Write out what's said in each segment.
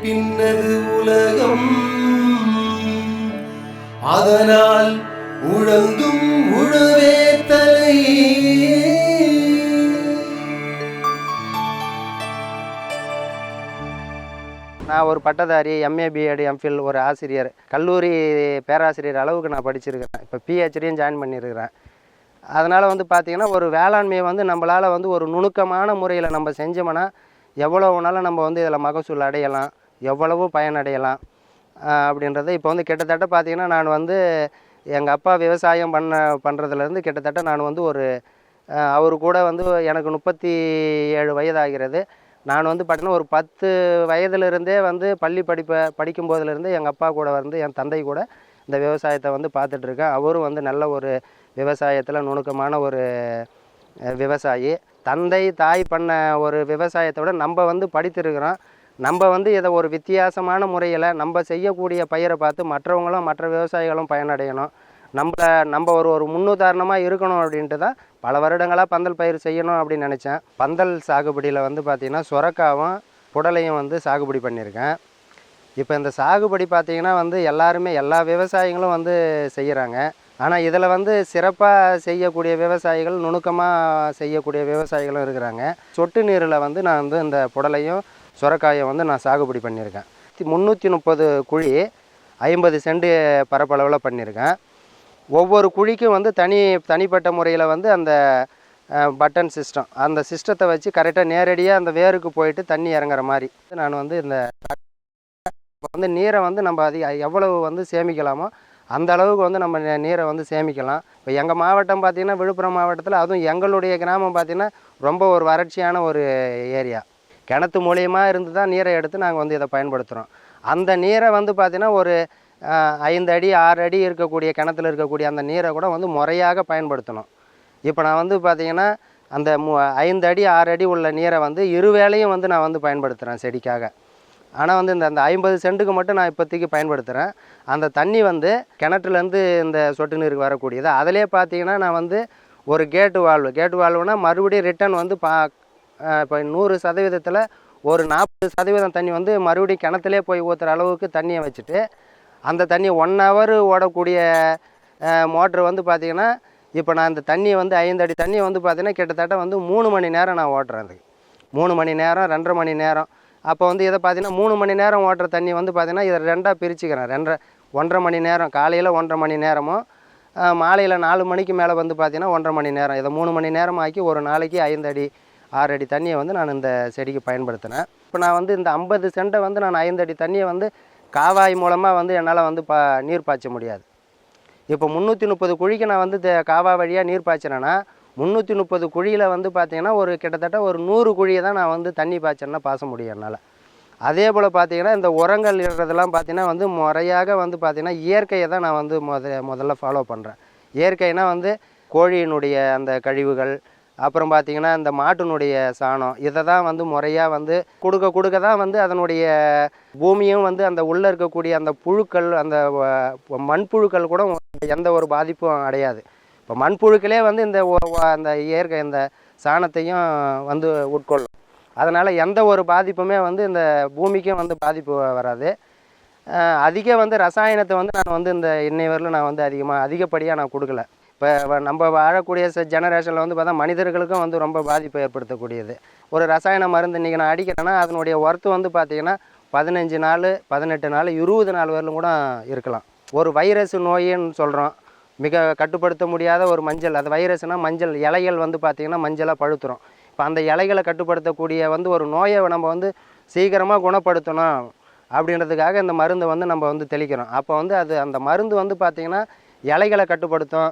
பின்னது உலகம் அதனால் உழந்தும் உழவே தலை. நான் ஒரு பட்டதாரி, எம்ஏ பிஎட் எம்ஃபில், ஒரு ஆசிரியர், கல்லூரி பேராசிரியர் அளவுக்கு நான் படிச்சிருக்கிறேன். இப்போ பிஹெச்டியும் ஜாயின் பண்ணியிருக்கிறேன். அதனால் வந்து பார்த்திங்கன்னா ஒரு வேளாண்மையை வந்து நம்மளால் வந்து ஒரு நுணுக்கமான முறையில் நம்ம செஞ்சோம்னா எவ்வளோனாலும் நம்ம வந்து இதில் மகசூல் அடையலாம், எவ்வளவோ பயனடையலாம் அப்படின்றத. இப்போ வந்து கிட்டத்தட்ட பார்த்திங்கன்னா நான் வந்து எங்கள் அப்பா விவசாயம் பண்ணுறதுலேருந்து கிட்டத்தட்ட நான் வந்து ஒரு அவர் கூட வந்து எனக்கு 37 வயதாகிறது. நான் வந்து பார்த்தீங்கன்னா ஒரு 10 வயதிலிருந்தே வந்து பள்ளி படிக்கும்போதுலேருந்து எங்கள் அப்பா கூட வந்து என் தந்தை கூட இந்த விவசாயத்தை வந்து பார்த்துட்ருக்கேன். அவரும் வந்து நல்ல ஒரு விவசாயத்தில் நுணுக்கமான ஒரு விவசாயி. தந்தை தாய் பண்ண ஒரு விவசாயத்தை விட நம்ம வந்து படித்திருக்கிறோம். நம்ம வந்து இதை ஒரு வித்தியாசமான முறையில் நம்ம செய்யக்கூடிய பயிரை பார்த்து மற்றவங்களும் மற்ற விவசாயிகளும் பயனடையணும். நம்ம ஒரு முன்னுதாரணமாக இருக்கணும் அப்படின்ட்டு தான் பல வருடங்களாக பந்தல் பயிர் செய்யணும் அப்படின்னு நினச்சேன். பந்தல் சாகுபடியில் வந்து பார்த்திங்கன்னா சுரக்காவும் புடலையும் வந்து சாகுபடி பண்ணியிருக்கேன். இப்போ இந்த சாகுபடி பார்த்திங்கன்னா வந்து எல்லா விவசாயிகளும் வந்து செய்கிறாங்க. ஆனால் இதில் வந்து சிறப்பாக செய்யக்கூடிய விவசாயிகள், நுணுக்கமாக செய்யக்கூடிய விவசாயிகளும் இருக்கிறாங்க. சொட்டு நீரில் வந்து நான் வந்து இந்த புடலையும் சுரக்காயை வந்து நான் சாகுபடி பண்ணியிருக்கேன். 330 குழி 50 சென்ட் பரப்பளவில் பண்ணியிருக்கேன். ஒவ்வொரு குழிக்கும் வந்து தனிப்பட்ட முறையில் வந்து அந்த பட்டன் சிஸ்டம், அந்த சிஸ்டத்தை வச்சு கரெக்டாக நேரடியாக அந்த வேருக்கு போயிட்டு தண்ணி இறங்குற மாதிரி நான் வந்து இந்த வந்து நீரை வந்து நம்ம எவ்வளவு வந்து சேமிக்கலாமோ அந்த அளவுக்கு வந்து நம்ம நீரை வந்து சேமிக்கலாம். இப்போ எங்கள் மாவட்டம் பார்த்திங்கன்னா விழுப்புரம் மாவட்டத்தில், அதுவும் எங்களுடைய கிராமம் பார்த்திங்கன்னா ரொம்ப ஒரு வறட்சியான ஒரு ஏரியா. கிணத்து மூலியமாக இருந்து தான் நீரை எடுத்து நாங்கள் வந்து இதை பயன்படுத்துகிறோம். அந்த நீரை வந்து பார்த்திங்கன்னா ஒரு 5 அடி 6 அடி இருக்கக்கூடிய கிணத்துல இருக்கக்கூடிய அந்த நீரை கூட வந்து முறையாக பயன்படுத்தணும். இப்போ நான் வந்து பார்த்திங்கன்னா அந்த 5 அடி 6 அடி உள்ள நீரை வந்து இருவேளையும் வந்து நான் வந்து பயன்படுத்துகிறேன் செடிக்காக. ஆனால் வந்து இந்த 50 சென்ட்டுக்கு மட்டும் நான் இப்போதைக்கு பயன்படுத்துகிறேன். அந்த தண்ணி வந்து கிணற்றுலேருந்து இந்த சொட்டு நீருக்கு வரக்கூடியது. அதிலே பார்த்திங்கன்னா நான் வந்து ஒரு கேட்டு வால்வுனா மறுபடியும் ரிட்டன் வந்து இப்போ 100% ஒரு 40% தண்ணி வந்து மறுபடியும் கிணத்துலே போய் ஊற்றுற அளவுக்கு தண்ணியை வச்சுட்டு, அந்த தண்ணி 1 ஹவர் ஓடக்கூடிய மோட்ரு வந்து பார்த்திங்கன்னா இப்போ நான் இந்த தண்ணியை வந்து 5 அடி தண்ணியை வந்து பார்த்திங்கன்னா கிட்டத்தட்ட வந்து 3 மணி நேரம் நான் ஓட்டுறேன். அதுக்கு 3 மணி நேரம் 2.5 மணி நேரம். அப்போ வந்து இதை பார்த்திங்கன்னா 3 மணி நேரம் ஓட்டுற தண்ணி வந்து பார்த்திங்கன்னா இதை 2ஆக பிரிச்சுக்கிறேன். 1.5 மணி நேரம் காலையில் 1.5 மணி நேரமும் மாலையில் 4 மணிக்கு மேலே வந்து பார்த்திங்கன்னா 1.5 மணி நேரம். இதை 3 மணி நேரம் ஆக்கி ஒரு நாளைக்கு 5 அடி 6 அடி தண்ணியை வந்து நான் இந்த செடிக்கு பயன்படுத்தினேன். இப்போ நான் வந்து இந்த 50 சென்ட்டை வந்து நான் 5 அடி தண்ணியை வந்து காவாய் மூலமாக வந்து என்னால் வந்து நீர் பாய்ச்ச முடியாது. இப்போ 330 குழிக்கு நான் வந்து காவா வழியாக நீர் பாய்ச்சினேன்னா 330 குழியில் வந்து பார்த்திங்கன்னா ஒரு கிட்டத்தட்ட ஒரு 100 குழியை தான் நான் வந்து தண்ணி பாய்ச்சேன்னா பாச முடியும் என்னால். அதே போல் பார்த்திங்கன்னா இந்த உரங்கள் இருக்கிறதெல்லாம் பார்த்திங்கன்னா வந்து முறையாக வந்து பார்த்திங்கன்னா இயற்கையை தான் நான் வந்து முதல்ல ஃபாலோ பண்ணுறேன். இயற்கைனா வந்து கோழியினுடைய அந்த கழிவுகள், அப்புறம் பார்த்திங்கன்னா இந்த மாட்டினுடைய சாணம், இதை தான் வந்து முறையாக வந்து கொடுக்க தான் வந்து அதனுடைய பூமியும் வந்து அந்த உள்ளே இருக்கக்கூடிய அந்த புழுக்கள், அந்த மண்புழுக்கள் கூட எந்த ஒரு பாதிப்பும் அடையாது. இப்போ மண்புழுக்களே வந்து அந்த இயற்கை இந்த சாணத்தையும் வந்து உட்கொள்ளும். அதனால் எந்த ஒரு பாதிப்புமே வந்து இந்த பூமிக்கும் வந்து பாதிப்பு வராது. அதிக வந்து ரசாயனத்தை வந்து நான் வந்து இந்த இன்னை வரையிலும் நான் வந்து அதிகப்படியாக நான் கொடுக்கல. இப்போ நம்ம வாழக்கூடிய ஜெனரேஷனில் வந்து பார்த்தா மனிதர்களுக்கும் வந்து ரொம்ப பாதிப்பை ஏற்படுத்தக்கூடியது ஒரு ரசாயன மருந்து இன்றைக்கி நான் அடிக்கிறேன்னா அதனுடைய ஒர்த்து வந்து பார்த்திங்கன்னா 15 நாள் 18 நாள் 20 நாள் வரலும் கூட இருக்கலாம். ஒரு வைரஸ் நோயின்னு சொல்கிறோம், மிக கட்டுப்படுத்த முடியாத ஒரு மஞ்சள், அது வைரஸ்னால் மஞ்சள் இலைகள் வந்து பார்த்திங்கன்னா மஞ்சளாக பழுத்துரும். இப்போ அந்த இலைகளை கட்டுப்படுத்தக்கூடிய வந்து ஒரு நோயை நம்ம வந்து சீக்கிரமாக குணப்படுத்தணும் அப்படின்றதுக்காக இந்த மருந்தை வந்து நம்ம வந்து தெளிக்கிறோம். அப்போ வந்து அந்த மருந்து வந்து பார்த்திங்கன்னா இலைகளை கட்டுப்படுத்தும்,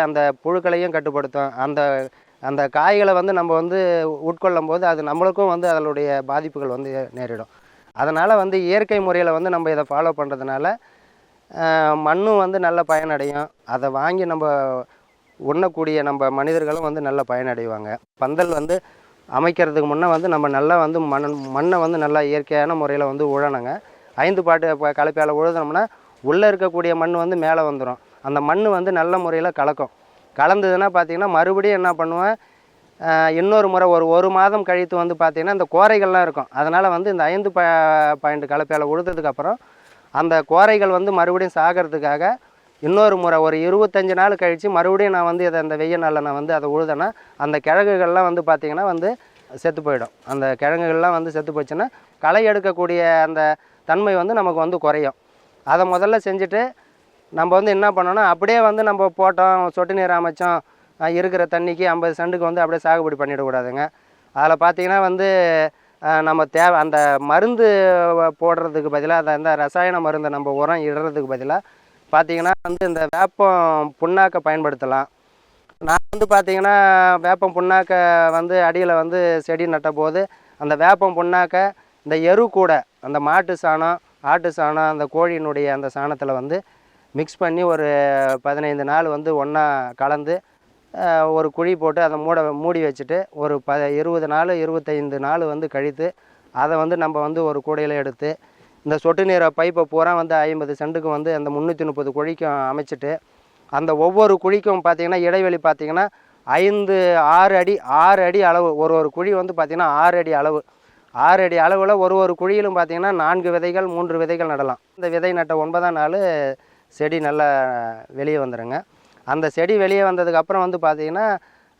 அந்த புழுக்களையும் கட்டுப்படுத்தும். அந்த காய்களை வந்து நம்ம வந்து உட்கொள்ளும் போது அது நம்மளுக்கும் வந்து அதனுடைய பாதிப்புகள் வந்து நேரிடும். அதனால் வந்து இயற்கை முறையில் வந்து நம்ம இதை ஃபாலோ பண்ணுறதுனால மண்ணும் வந்து நல்ல பயனடையும். அதை வாங்கி நம்ம உண்ணக்கூடிய நம்ம மனிதர்களும் வந்து நல்ல பயனடைவாங்க. பந்தல் வந்து அமைக்கிறதுக்கு முன்னே வந்து நம்ம நல்லா வந்து மண்ணை வந்து நல்லா இயற்கையான முறையில் வந்து உழணுங்க. 5 பாட்டு கலப்பையால் உழுதுனோம்னா உள்ளே இருக்கக்கூடிய மண் வந்து மேலே வந்துடும். அந்த மண் வந்து நல்ல முறையில் கலக்கும். கலந்ததுன்னா பார்த்திங்கன்னா மறுபடியும் என்ன பண்ணுவேன், இன்னொரு முறை ஒரு மாதம் கழித்து வந்து பார்த்திங்கன்னா இந்த கோரைகள்லாம் இருக்கும். அதனால் வந்து இந்த 5 பாயிண்ட் கலப்பையில் உழுததுக்கப்புறம் அந்த கோரைகள் வந்து மறுபடியும் சாகிறதுக்காக இன்னொரு முறை ஒரு 25 நாள் கழித்து மறுபடியும் நான் வந்து இதை அந்த வெய்ய நாளில் நான் வந்து அதை உழுதேன்னா அந்த கிழங்குகள்லாம் வந்து பார்த்திங்கன்னா வந்து செத்து போயிடும். அந்த கிழங்குகள்லாம் வந்து செத்து போச்சுன்னா களை எடுக்கக்கூடிய அந்த தன்மை வந்து நமக்கு வந்து குறையும். அதை முதல்ல செஞ்சுட்டு நம்ம வந்து என்ன பண்ணோன்னா அப்படியே வந்து நம்ம போட்டோம் சொட்டு நீர் அமைச்சோம் இருக்கிற தண்ணிக்கு 50 சென்ட்டுக்கு வந்து அப்படியே சாகுபடி பண்ணிடக்கூடாதுங்க. அதில் பார்த்திங்கன்னா வந்து நம்ம தேவை அந்த மருந்து போடுறதுக்கு பதிலாக அந்த ரசாயன மருந்தை நம்ம உரம் இடுறதுக்கு பதிலாக பார்த்திங்கன்னா வந்து இந்த வேப்பம் புண்ணாக்கை பயன்படுத்தலாம். நான் வந்து பார்த்திங்கன்னா வேப்பம் புண்ணாக்கை வந்து அடியில் வந்து செடி நட்ட போது அந்த வேப்பம் புண்ணாக்கை இந்த எரு கூட அந்த மாட்டு சாணம் ஆட்டு சாணம் அந்த கோழியினுடைய அந்த சாணத்தில் வந்து மிக்ஸ் பண்ணி ஒரு 15 நாள் வந்து ஒன்றா கலந்து ஒரு குழி போட்டு அதை மூடி வச்சுட்டு ஒரு 20 நாள் 25 நாள் வந்து கழித்து அதை வந்து நம்ம வந்து ஒரு கூடையில் எடுத்து இந்த சொட்டு நீரை பைப்பை பூரா வந்து 50 சென்ட்டுக்கு வந்து அந்த 330 குழிக்கும் அமைச்சிட்டு அந்த ஒவ்வொரு குழிக்கும் பார்த்திங்கன்னா இடைவெளி பார்த்திங்கன்னா 6 அடி அளவு ஒரு குழி வந்து பார்த்திங்கன்னா 6 அடி அளவு 6 அடி அளவில் ஒரு குழியிலும் பார்த்திங்கன்னா 4 விதைகள் 3 விதைகள் நடலாம். இந்த விதை நட்ட 9ஆம் நாள் செடி நல்லா வெளியே வந்துடுங்க. அந்த செடி வெளியே வந்ததுக்கப்புறம் வந்து பார்த்திங்கன்னா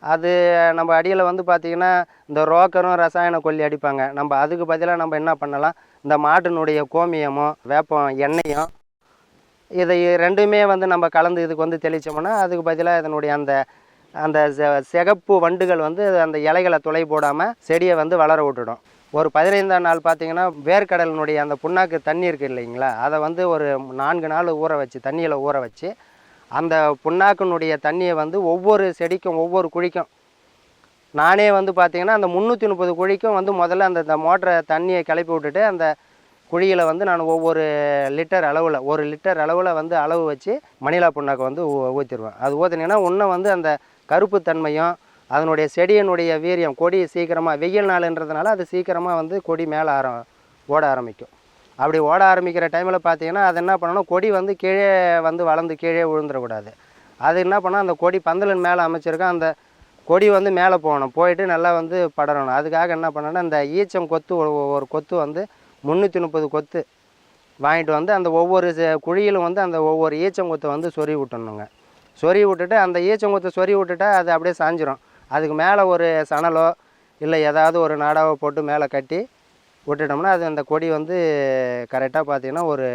அது நம்ம அடியில் வந்து பார்த்திங்கன்னா இந்த ரோக்கரும் ரசாயன கொல்லி அடிப்பாங்க. நம்ம அதுக்கு பதிலாக நம்ம என்ன பண்ணலாம், இந்த மாட்டினுடைய கோமியமோ வேப்பம் எண்ணெயும் இதை ரெண்டுமே வந்து நம்ம கலந்து இதுக்கு வந்து தெளித்தோம்னா அதுக்கு பதிலாக இதனுடைய அந்த அந்த சிகப்பு வண்டுகள் வந்து அந்த இலைகளை துளை போடாமல் செடியை வந்து வளர விட்டுடும். ஒரு 15ஆம் நாள் பார்த்திங்கன்னா வேர்க்கடலினுடைய அந்த புண்ணாக்கு தண்ணி இருக்குது இல்லைங்களா, அதை வந்து ஒரு 4 நாள் ஊற வச்சு தண்ணியில் ஊற வச்சு அந்த புண்ணாக்கினுடைய தண்ணியை வந்து ஒவ்வொரு செடிக்கும் ஒவ்வொரு குழிக்கும் நானே வந்து பார்த்திங்கன்னா அந்த 330 குழிக்கும் வந்து முதல்ல அந்த மோட்டரை தண்ணியை கிளப்பி விட்டுட்டு அந்த குழியில் வந்து நான் ஒவ்வொரு லிட்டர் அளவில் 1 லிட்டர் அளவில் வந்து அளவு வச்சு மணிலா புண்ணாக்கை வந்து ஊற்றிடுவேன். அது ஊற்றினீங்கன்னா இன்னும் வந்து அந்த கருப்பு தன்மையும் அதனுடைய செடியினுடைய வீரியம் கொடி சீக்கிரமாக வெயில் நாளுன்றதுனால அது சீக்கிரமாக வந்து கொடி மேலே ஓட ஆரம்பிக்கும். அப்படி ஓட ஆரம்பிக்கிற டைமில் பார்த்தீங்கன்னா அது என்ன பண்ணணும், கொடி வந்து கீழே வந்து வளர்ந்து கீழே விழுந்துடக்கூடாது. அது என்ன பண்ணால் அந்த கொடி பந்தலின் மேலே அமைச்சிருக்கேன், அந்த கொடி வந்து மேலே போகணும், போயிட்டு நல்லா வந்து படரணும். அதுக்காக என்ன பண்ணணும்னா இந்த ஈச்சம் கொத்து ஒரு கொத்து வந்து 330 கொத்து வாங்கிட்டு வந்து அந்த ஒவ்வொரு குழியிலும் வந்து அந்த ஒவ்வொரு ஈச்சங்கொத்தை வந்து சொறி விட்டணுங்க. சொறி விட்டுட்டு அந்த ஈச்சங்கொத்தை சொறி விட்டுட்டா அது அப்படியே சாஞ்சிரும். அதுக்கு மேலே ஒரு சணலோ இல்லை ஏதாவது ஒரு நாடாவோ போட்டு மேலே கட்டி விட்டுட்டோம்னா அது அந்த கொடி வந்து கரெக்டாக பார்த்திங்கன்னா ஒரு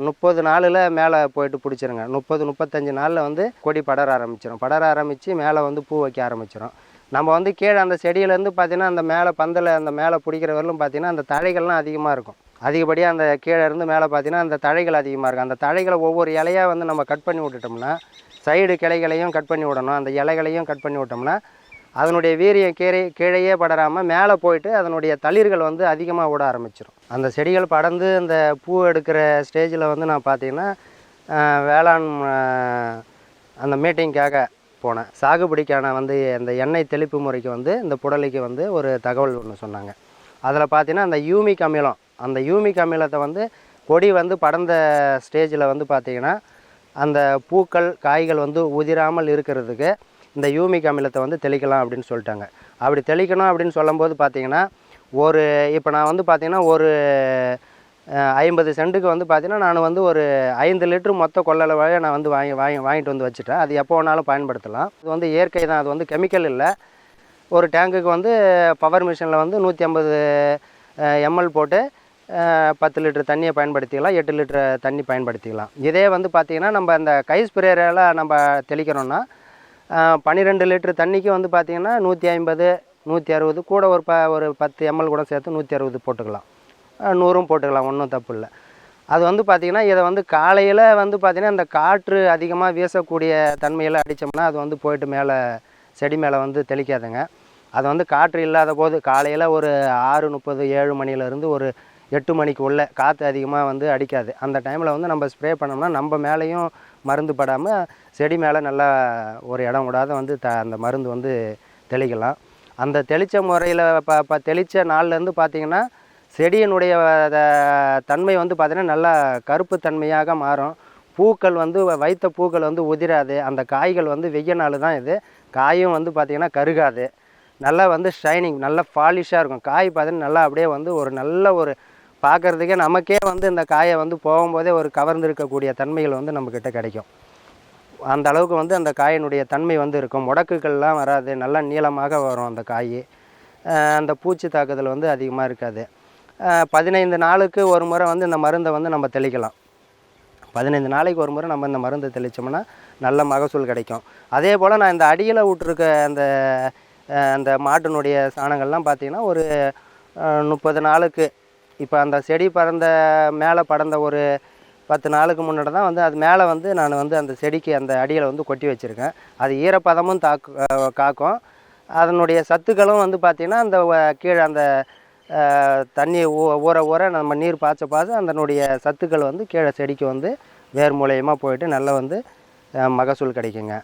30 நாளில் மேலே போயிட்டு பிடிச்சிருங்க. 30-35 நாளில் வந்து கொடி படர ஆரம்பிச்சிடும். படர ஆரம்பித்து மேலே வந்து பூ வைக்க ஆரம்பிச்சிடும். நம்ம வந்து கீழே அந்த செடியிலேருந்து பார்த்திங்கன்னா அந்த மேலே பந்தலை அந்த மேலே பிடிக்கிற வரலும் பார்த்திங்கன்னா அந்த தழைகள்லாம் அதிகமாக இருக்கும். அதிகப்படியாக அந்த கீழே இருந்து மேலே பார்த்திங்கன்னா அந்த தழைகள் அதிகமாக இருக்கும். அந்த தழைகளை ஒவ்வொரு இலையாக வந்து நம்ம கட் பண்ணி விட்டுட்டோம்னா சைடு கிளைகளையும் கட் பண்ணி விடணும், அந்த இலைகளையும் கட் பண்ணி விட்டோம்னா அதனுடைய வீரியம் கீழேயே படராமல் மேலே போயிட்டு அதனுடைய தளிர்கள் வந்து அதிகமாக விட ஆரம்பிச்சிடும். அந்த செடிகள் படர்ந்து அந்த பூ எடுக்கிற ஸ்டேஜில் வந்து நான் பார்த்திங்கன்னா வேளாண் அந்த மீட்டிங்காக போனேன். சாகுபடிக்கான வந்து அந்த எண்ணெய் தெளிப்பு முறைக்கு வந்து இந்த புடலைக்கு வந்து ஒரு தகவல் ஒன்று சொன்னாங்க. அதில் பார்த்திங்கன்னா அந்த யூமிக் அமிலம், அந்த யூமிக் அமிலத்தை வந்து கொடி வந்து படர்ந்த ஸ்டேஜில் வந்து பார்த்திங்கன்னா அந்த பூக்கள் காய்கள் வந்து உதிராமல் இருக்கிறதுக்கு இந்த யூமிக் அமிலத்தை வந்து தெளிக்கலாம் அப்படின்னு சொல்லிட்டாங்க. அப்படி தெளிக்கணும் அப்படின்னு சொல்லும்போது பார்த்திங்கன்னா இப்போ நான் வந்து பார்த்திங்கன்னா ஒரு 50 சென்ட்டுக்கு வந்து பார்த்திங்கன்னா நான் வந்து ஒரு 5 லிட்டரு மொத்த கொள்ளளவாக நான் வந்து வாங்கிட்டு வந்து வச்சுட்டேன். அது எப்போ வேணாலும் பயன்படுத்தலாம். இது வந்து இயற்கை தான், அது வந்து கெமிக்கல் இல்லை. ஒரு டேங்குக்கு வந்து பவர் மிஷினில் வந்து 150 ml போட்டு 10 லிட்டர் தண்ணியை பயன்படுத்திக்கலாம், 8 லிட்டர் தண்ணி பயன்படுத்திக்கலாம். இதே வந்து பார்த்திங்கன்னா நம்ம அந்த கை ஸ்ப்ரேயரால் நம்ம தெளிக்கணும்னா 12 லிட்டர் தண்ணிக்கு வந்து பார்த்திங்கன்னா 150 160 கூட ஒரு 10 ml கூட சேர்த்து 160 போட்டுக்கலாம், 100 போட்டுக்கலாம், ஒன்றும் தப்பு இல்லை. அது வந்து பார்த்திங்கன்னா இதை வந்து காலையில் வந்து பார்த்திங்கன்னா இந்த காற்று அதிகமாக வீசக்கூடிய தன்மையில் அடித்தோம்னா அது வந்து போயிட்டு மேலே செடி மேலே வந்து தெளிக்காதுங்க. அது வந்து காற்று இல்லாத போது காலையில் ஒரு 6:30 7 மணிலேருந்து ஒரு 8 மணிக்கு உள்ள காற்று அதிகமாக வந்து அடிக்காது. அந்த டைமில் வந்து நம்ம ஸ்ப்ரே பண்ணோம்னா நம்ம மேலேயும் மருந்து படாமல் செடி மேலே நல்லா ஒரு இடம் விடாத வந்து அந்த மருந்து வந்து தெளிக்கலாம். அந்த தெளித்த முறையில் தெளித்த நாள்லேருந்து பார்த்திங்கன்னா செடியினுடைய தன்மை வந்து பார்த்திங்கன்னா நல்லா கருப்பு தன்மையாக மாறும். பூக்கள் வந்து வைத்த பூக்கள் வந்து உதிராது. அந்த காய்கள் வந்து வெய்ய நாள் தான் இது, காயும் வந்து பார்த்திங்கன்னா கருகாது. நல்லா வந்து ஷைனிங் நல்லா பாலிஷாக இருக்கும். காய் பார்த்தீங்கன்னா நல்லா அப்படியே வந்து ஒரு நல்ல ஒரு பார்க்குறதுக்கே நமக்கே வந்து இந்த காயை வந்து போகும்போதே ஒரு கவர்ந்திருக்கக்கூடிய தன்மைகள் வந்து நம்மக்கிட்ட கிடைக்கும். அந்த அளவுக்கு வந்து அந்த காயினுடைய தன்மை வந்து இருக்கும். முடக்குகள்லாம் வராது, நல்லா நீளமாக வரும் அந்த காய். அந்த பூச்சி தாக்குதல் வந்து அதிகமாக இருக்காது. 15 நாளுக்கு ஒரு முறை வந்து இந்த மருந்தை வந்து நம்ம தெளிக்கலாம். 15 நாளைக்கு ஒரு முறை நம்ம இந்த மருந்து தெளித்தோம்னா நல்ல மகசூல் கிடைக்கும். அதே போல் நான் இந்த அடியில் விட்ருக்க அந்த அந்த மாட்டினுடைய சாணங்கள்லாம் பார்த்திங்கன்னா ஒரு 30 நாளுக்கு இப்போ அந்த செடி பறந்த மேலே படர்ந்த ஒரு 10 நாளுக்கு முன்னாடி தான் வந்து அது மேலே வந்து நான் வந்து அந்த செடிக்கு அந்த அடியில் வந்து கொட்டி வச்சுருக்கேன். அது ஈரப்பதமும் காக்கும். அதனுடைய சத்துக்களும் வந்து பார்த்திங்கன்னா அந்த கீழே அந்த தண்ணி ஊற ஊற நம்ம நீர் பாய்ச்ச அதனுடைய சத்துக்கள் வந்து கீழே செடிக்கு வந்து வேர் மூலியமாக போயிட்டு நல்லா வந்து மகசூல் கிடைக்குங்க.